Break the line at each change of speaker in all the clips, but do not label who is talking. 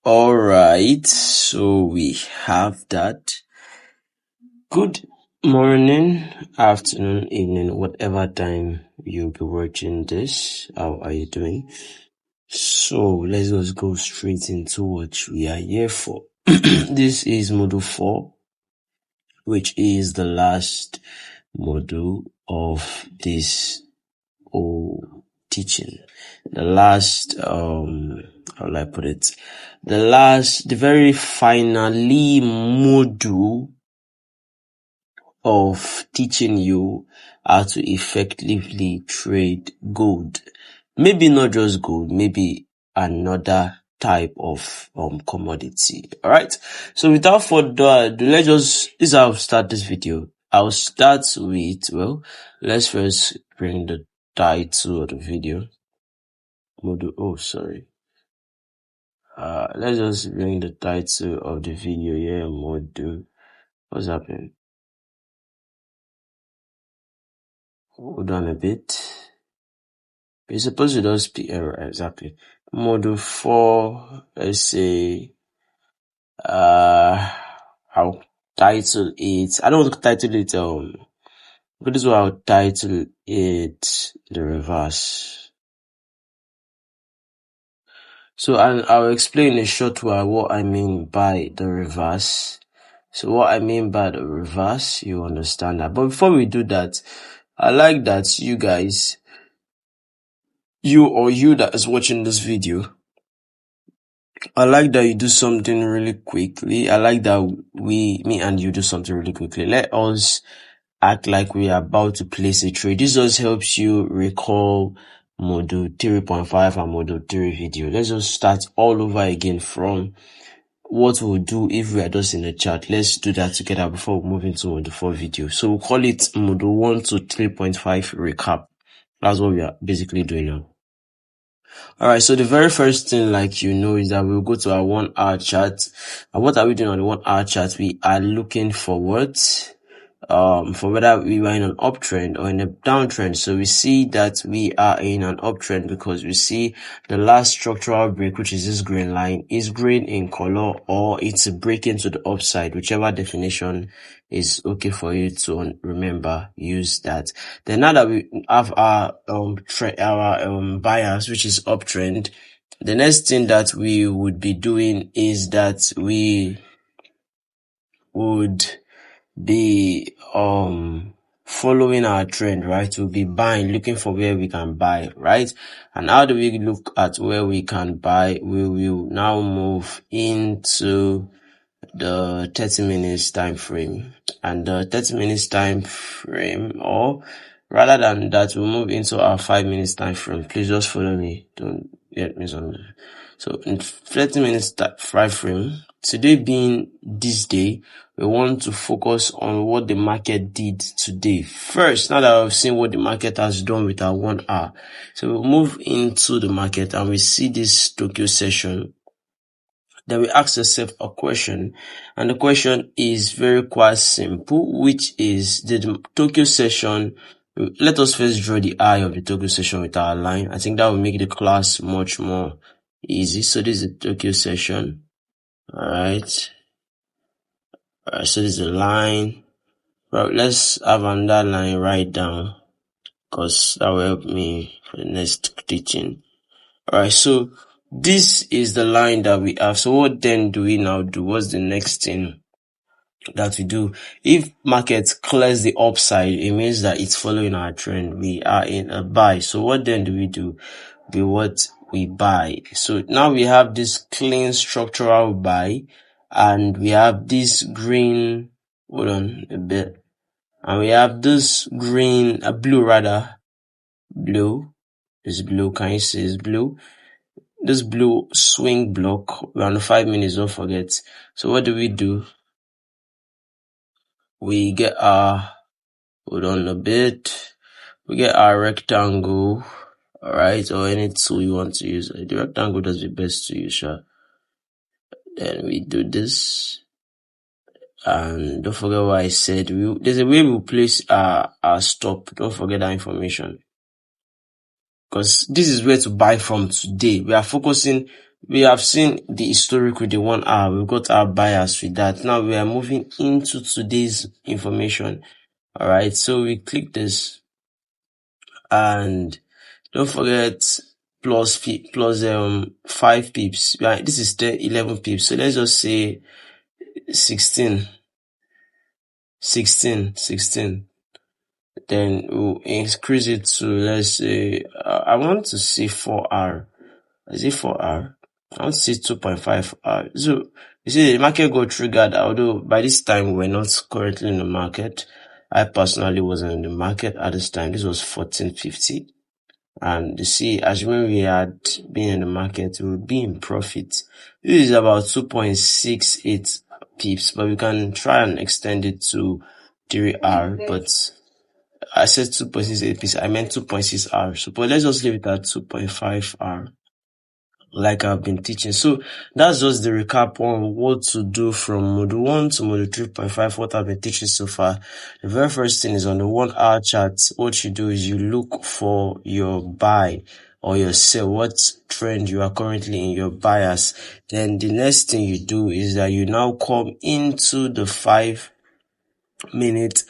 All right, so we have that. Good morning, afternoon, evening, whatever time you'll be watching this. How are you doing? So let's just go straight into what we are here for. This is module 4, which is the last module of this whole teaching. The last, how will I put it? The very finally module of teaching you how to effectively trade gold. Maybe not just gold, maybe another type of commodity. All right. So without further ado, this is how I'll start this video. I'll start with, let's first bring the title of the video. Let's just bring the title of the video here. Module. What's happening? Hold on a bit. We're supposed to just be exactly. Module 4, let's say, I'll title it, I don't want to title it, but this is what I'll title it, the reverse. So I'll explain in a short while what I mean by the reverse. So what I mean by the reverse, you understand that. But before we do that, I like that you guys, you that is watching this video, I like that you do something really quickly. I like that me and you do something really quickly. Let us act like we are about to place a trade. This just helps you recall module 3.5 and module 3 video. Let's just start all over again from what we'll do if we are just in the chat. Let's do that together before we move into module 4 video. So we'll call it module 1 to 3.5 recap. That's what we are basically doing now. Alright, so the very first thing, is that we'll go to our 1 hour chart. And what are we doing on the 1 hour chart? We are looking for what? For whether we are in an uptrend or in a downtrend. So we see that we are in an uptrend because we see the last structural break, which is this green line, is green in color, or it's breaking to the upside, whichever definition is okay for you to remember. Use that. Then now that we have our bias, which is uptrend, the next thing that we would be doing is that we would be following our trend, right? We'll be buying, looking for where we can buy, right? And how do we look at where we can buy? We will now move into the 30 minutes time frame. And the 30 minutes time frame, or rather than that, we'll move into our 5 minutes time frame. Please just follow me. Don't get me something. So in 30 minutes time frame, today being this day, we want to focus on what the market did today. First, now that I've seen what the market has done with our 1 hour, so we'll move into the market and we see this Tokyo session. Then we ask ourselves a question, and the question is very quite simple, which is, did the Tokyo session, let us first draw the eye of the Tokyo session with our line. I think that will make the class much more easy. So this is the Tokyo session. Alright, so this is the line. Well, let's have another line right down, because that will help me for the next teaching. Alright, so this is the line that we have. So what then do we now do? What's the next thing that we do? If market clears the upside, it means that it's following our trend. We are in a buy. So what then do? We buy. So now we have this clean structural buy, and we have this green, hold on a bit, and we have this green, blue, is blue, can you see it's blue? This blue swing block, we're on 5 minutes, don't forget. So what do? We get our, hold on a bit, we get our rectangle, alright, or any tool you want to use. The rectangle does the best to use, sure. Then we do this, and don't forget what I said. There's a way we place our stop. Don't forget that information, because this is where to buy from today. We are focusing we have seen the historic with the 1 hour. We've got our bias with that. Now we are moving into today's information. All right. So we click this, and don't forget plus 5 pips. Right. This is 11 pips. So let's just say 16. Then we'll increase it to, let's say, I want to see 4R. Is it 4R? I want to see 2.5R. So, you see, the market got triggered, although by this time we're not currently in the market. I personally wasn't in the market at this time. This was 1450. And you see, assuming we had been in the market, we would be in profit. This is about 2.68 pips, but we can try and extend it to 3R, but I said 2.68 pips, I meant 2.6R. So, but let's just leave it at 2.5R, like I've been teaching. So that's just the recap on what to do from module 1 to module 3.5, what I've been teaching so far. The very first thing is on the 1 hour chart. What you do is you look for your buy or your sell, what trend you are currently in, your bias. Then the next thing you do is that you now come into the 5 minute,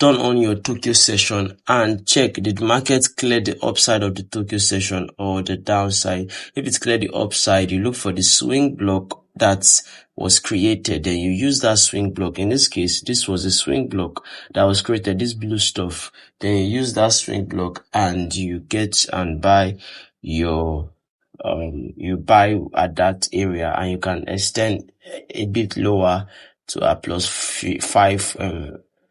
turn on your Tokyo session and check, did the market clear the upside of the Tokyo session or the downside? If it's clear the upside, you look for the swing block that was created, then you use that swing block. In this case, this was a swing block that was created, this blue stuff. Then you use that swing block and you get and buy your you buy at that area, and you can extend a bit lower to a plus 5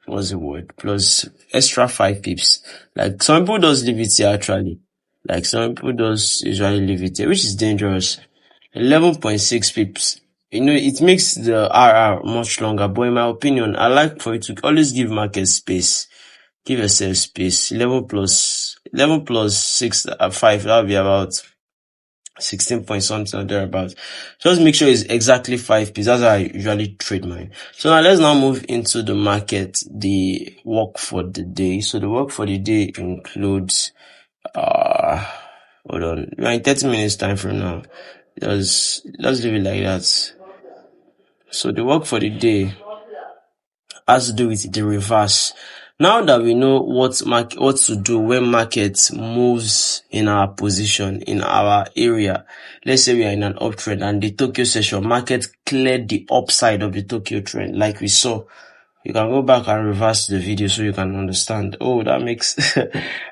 what's the word, plus extra 5 pips. Like some people does leave it here actually. Like some people does usually leave it here, which is dangerous. 11.6 pips. You know, it makes the RR much longer, but in my opinion, I like for you to always give market space. Give yourself space. 11 plus 6, 5, that would be about 16 point something or thereabouts. Just make sure it's exactly 5 pips. That's how I usually trade mine. So now let's now move into the market, the work for the day. So the work for the day includes hold on, we're in 30 minutes time from now. Let's leave it like that. So the work for the day has to do with the reverse. Now that we know what to do when market moves in our position, in our area, let's say we are in an uptrend and the Tokyo session, market cleared the upside of the Tokyo trend, like we saw. You can go back and reverse the video so you can understand. Oh, that makes...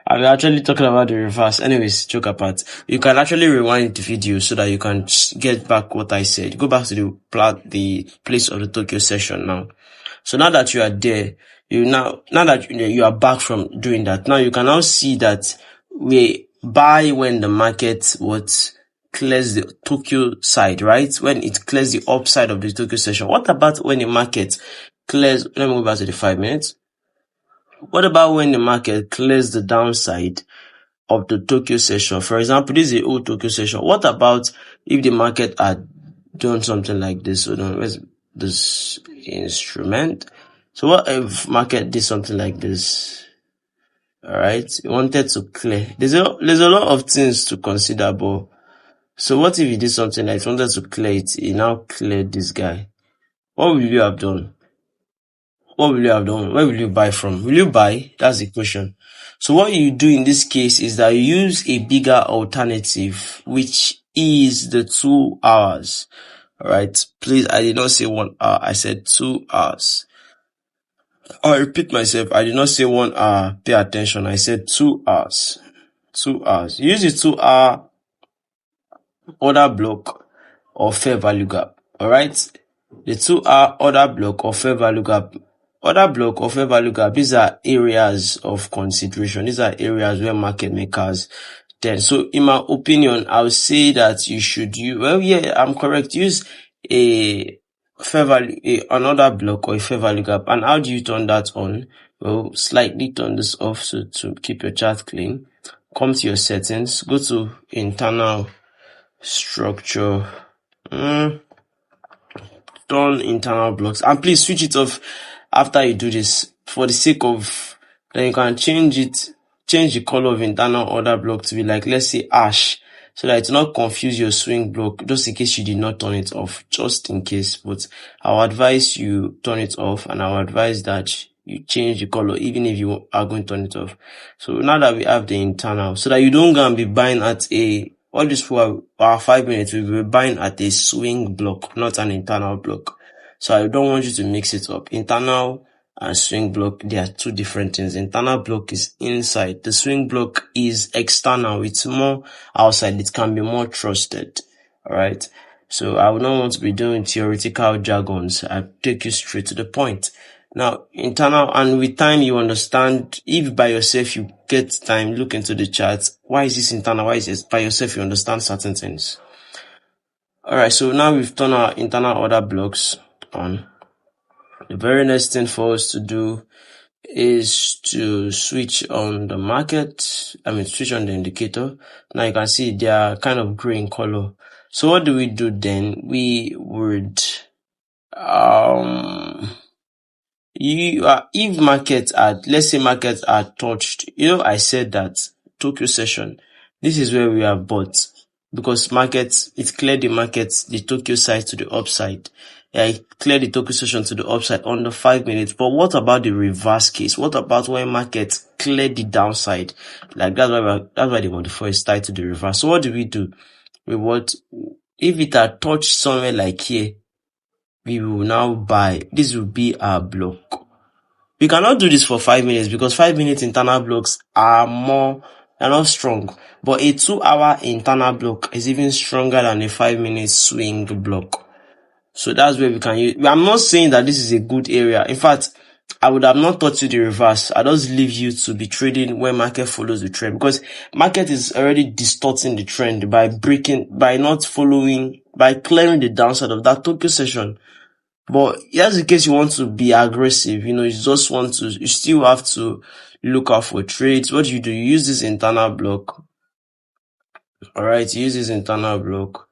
I'm actually talking about the reverse. Anyways, joke apart. You can actually rewind the video so that you can get back what I said. Go back to the place of the Tokyo session now. So now that you are there, now that you are back from doing that, now you can now see that we buy when the market clears the Tokyo side, right? When it clears the upside of the Tokyo session. What about when the market clears? Let me go back to the 5 minutes. What about when the market clears the downside of the Tokyo session? For example, this is the old Tokyo session. What about if the market had done something like this? So where's this instrument? So what if market did something like this? All right, you wanted to clear. There's a lot of things to consider, but so what if you did something like wanted to clear it? You now cleared this guy. What will you have done? What will you have done? Where will you buy from? Will you buy? That's the question. So what you do in this case is that you use a bigger alternative, which is the 2 hours. All right. Please, I did not say 1 hour. I said 2 hours. I repeat myself. I did not say 1 hour. Pay attention. I said 2 hours. 2 hours. Use the 2 hour order block or fair value gap. All right. The 2 hour order block or fair value gap. Order block or fair value gap, these are areas of consideration. These are areas where market makers then. So in my opinion, I would say that you should use, well, yeah, I'm correct. Use a fair value, an order block or a fair value gap. And how do you turn that on? Well, slightly turn this off so to keep your chart clean. Come to your settings, go to internal structure, turn internal blocks, and please switch it off after you do this for the sake of, then you can change the color of internal order block to be like, let's say ash. so that it will not confuse your swing block, just in case you did not turn it off, just in case. But I'll advise you turn it off, and I'll advise that you change the color even if you are going to turn it off. So now that we have the internal, so that you don't go and be buying at all this for our 5 minutes, we'll be buying at a swing block, not an internal block. So I don't want you to mix it up. Internal and swing block, they are two different things. Internal block is inside. The swing block is external. It's more outside. It can be more trusted. All right. So I would not want to be doing theoretical jargons. I take you straight to the point. Now, internal, and with time you understand, if by yourself you get time, look into the charts. Why is this internal? Why is this by yourself? You understand certain things. Alright, so now we've turned our internal order blocks on. The very next thing for us to do is to switch on the market. Switch on the indicator. Now you can see they are kind of gray in color. So what do we do then? We would, if markets are, let's say markets are touched, I said that Tokyo session, this is where we have bought, because markets, it cleared the markets, the Tokyo side to the upside. It cleared the Tokyo session to the upside on the 5 minutes. But what about the reverse case? What about when markets cleared the downside? Like that's why the modifier is tied to the reverse. So what do? If it had touched somewhere like here, we will now buy. This will be our block. We cannot do this for 5 minutes because 5 minutes internal blocks they're not strong. But a 2-hour internal block is even stronger than a 5 minute swing block. So that's where we can use. I'm not saying that this is a good area. In fact, I would have not taught you the reverse. I just leave you to be trading when market follows the trend, because market is already distorting the trend by clearing the downside of that Tokyo session. But just in case you want to be aggressive, you still have to look out for trades. What do? You use this internal block. Alright, you use this internal block.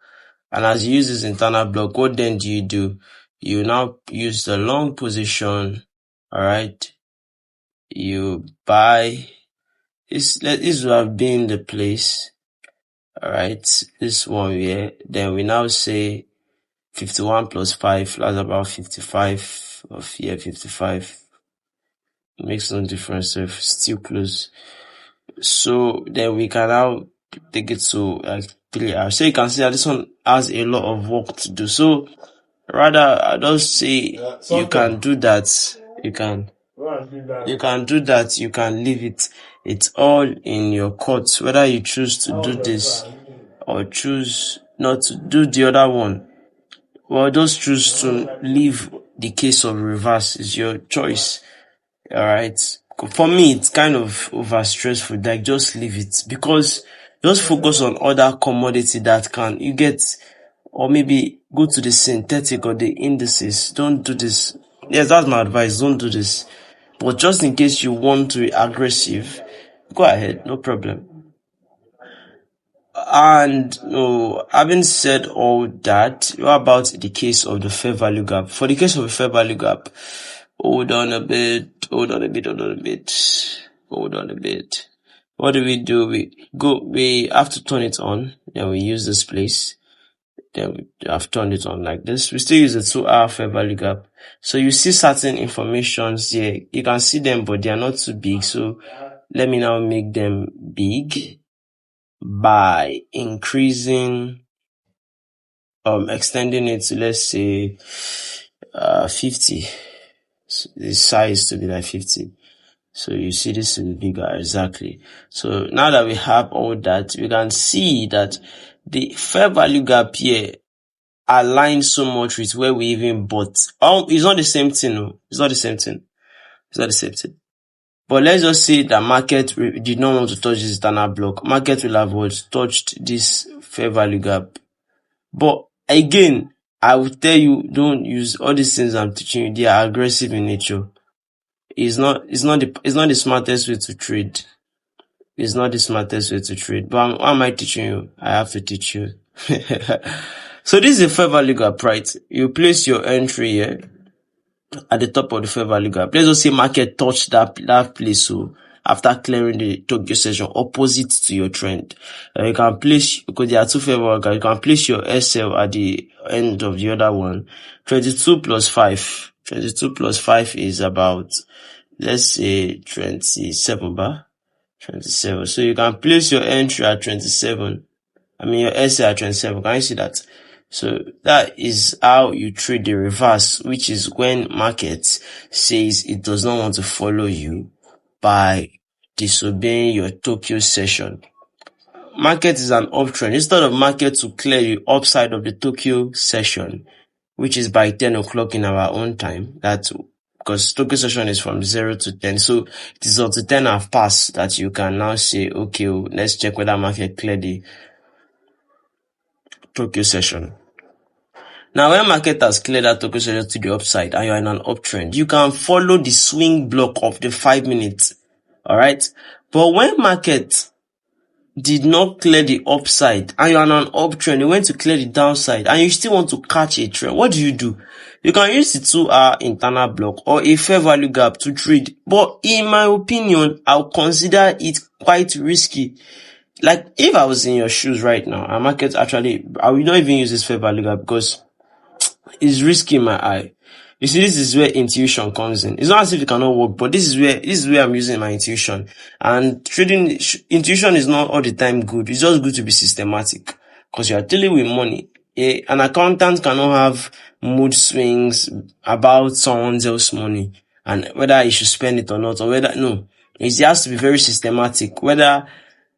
And as you use this internal block, what then do? You now use the long position. Alright. You buy. This would have been the place. Alright. This one here. Then we now say 51 plus 5, that's about 55 of here, 55. Makes no difference if it's still close. So then we can now take it to 3 hours. So you can see that this one has a lot of work to do. So rather, I don't say you can do that. You can do that. You can leave it. It's all in your court. Whether you choose to do this or choose not to do the other one. Well, just choose to leave the case of reverse. Is your choice. Alright. For me, it's kind of over stressful. Like, just leave it, because just focus on other commodity that you get, or maybe go to the synthetic or the indices. Don't do this. Yes, that's my advice. Don't do this. But just in case you want to be aggressive, go ahead. No problem. And having said all that, what about the case of the fair value gap? For the case of the fair value gap, hold on a bit. What do? We have to turn it on. Then we use this place. Then we have turned it on like this. We still use the 2-hour fair value gap. So you see certain informations here. You can see them, but they are not too big. So let me now make them big by increasing, extending it to, let's say, 50. So the size to be like 50. So you see this is bigger, exactly. So now that we have all that, we can see that the fair value gap here aligns so much with where we even bought. It's not the same thing. No. It's not the same thing. But let's just say that market did not want to touch this internal block. Market will have touched this fair value gap. But again, I will tell you, don't use all these things I'm teaching you. They are aggressive in nature. It's not the smartest way to trade. It's not the smartest way to trade. But why am I teaching you? I have to teach you. So this is a fair value gap, right? You place your entry here at the top of the fair value gap. Let's just say market touched that place. So after clearing the Tokyo session opposite to your trend. You can place, because there are two fair value, you can place your SL at the end of the other one. 22 plus 5. 22 plus 5 is about, let's say 27 bar. 27. So you can place your entry at 27. Your SL at 27. Can you see that? So that is how you trade the reverse, which is when market says it does not want to follow you by disobeying your Tokyo session. Market is an uptrend. Instead of market to clear you upside of the Tokyo session, which is by 10 o'clock in our own time, that's because Tokyo session is from 0 to 10. So it is up to 10 have passed that you can now say, okay, let's check whether market cleared the Tokyo session. Now, when market has cleared that Tokyo session to the upside and you're in an uptrend, you can follow the swing block of the 5 minutes. Alright? But when market did not clear the upside and you're on an uptrend, you went to clear the downside and you still want to catch a trend, what do? You can use the 2-hour internal block or a fair value gap to trade. But in my opinion, I'll consider it quite risky. Like, if I was in your shoes right now, and market actually, I will not even use this fair value gap because it's risky in my eye. You see, this is where intuition comes in. It's not as if it cannot work, but this is where I'm using my intuition. And trading, intuition is not all the time good. It's just good to be systematic because you are dealing with money. An accountant cannot have mood swings about someone else's money and whether he should spend it or not, or whether, no. It has to be very systematic, whether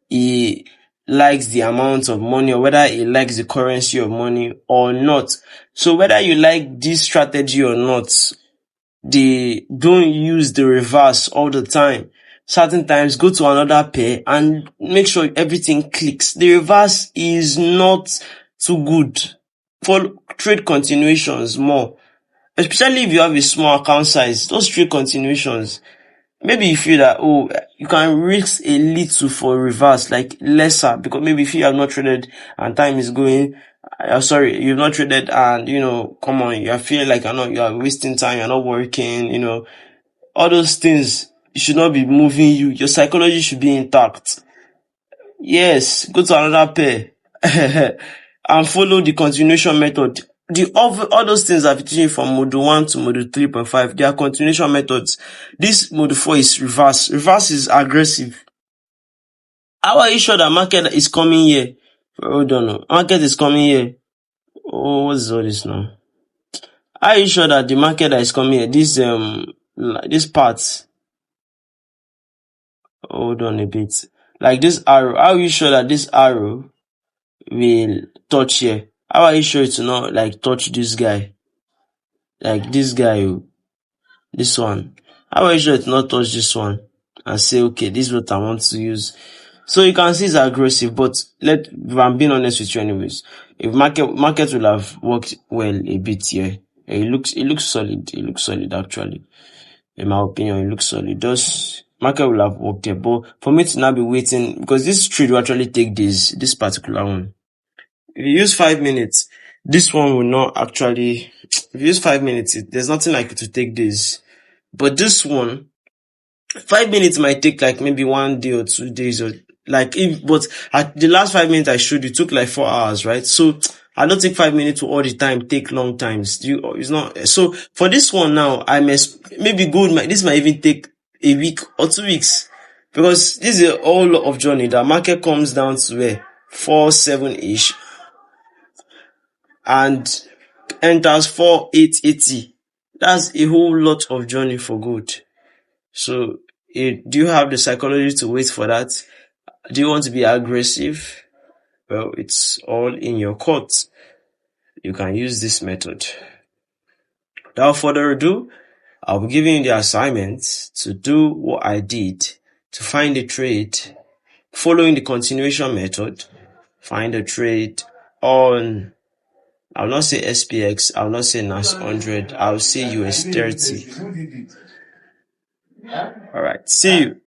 he likes the amount of money or whether he likes the currency of money or not. So whether you like this strategy or not, they don't use the reverse all the time. Certain times go to another pair and make sure everything clicks. The reverse is not too good for trade continuations more. Especially if you have a small account size, those trade continuations, maybe you feel that, you can risk a little for reverse, like lesser, because maybe if you have not traded and time is going, you've not traded and, come on, you are feeling like you are wasting time, you're not working, all those things, it should not be moving you. Your psychology should be intact. Yes, go to another pair and follow the continuation method. All those things I've teaching from module 1 to module 3.5, they are continuation methods. This module 4 is reverse. Reverse is aggressive. How are you sure that market is coming here? Hold on. Market is coming here. Oh, what's all this now? How are you sure that the market that is coming here, this part? Hold on a bit. Like this arrow. How are you sure that this arrow will touch here? How are you sure it's not like touch this guy? Like this guy, this one. How are you sure it's not touch this one? And say, okay, this is what I want to use. So you can see it's aggressive, but I'm being honest with you anyways. If market will have worked well a bit here. It looks solid. It looks solid actually. In my opinion, it looks solid. Market will have worked here. But for me to now be waiting, because this trade will actually take this particular one. If you use 5 minutes, this one will not actually, if you use 5 minutes, there's nothing like it to take this. But this one, 5 minutes might take like maybe 1 day or 2 days but at the last 5 minutes I showed you, took like 4 hours, right? So I don't take 5 minutes to all the time, take long times. It's not, so for this one now, this might even take a week or 2 weeks. Because this is a whole lot of journey. The market comes down to where? 4-7-ish. And enters 4-8-80. That's a whole lot of journey for good. So, do you have the psychology to wait for that? Do you want to be aggressive? Well, it's all in your court. You can use this method. Without further ado, I'll be giving you the assignment to do what I did to find a trade following the continuation method. Find a trade on, I'll not say SPX, I'll not say NAS 100, I'll say US 30. Alright, see you.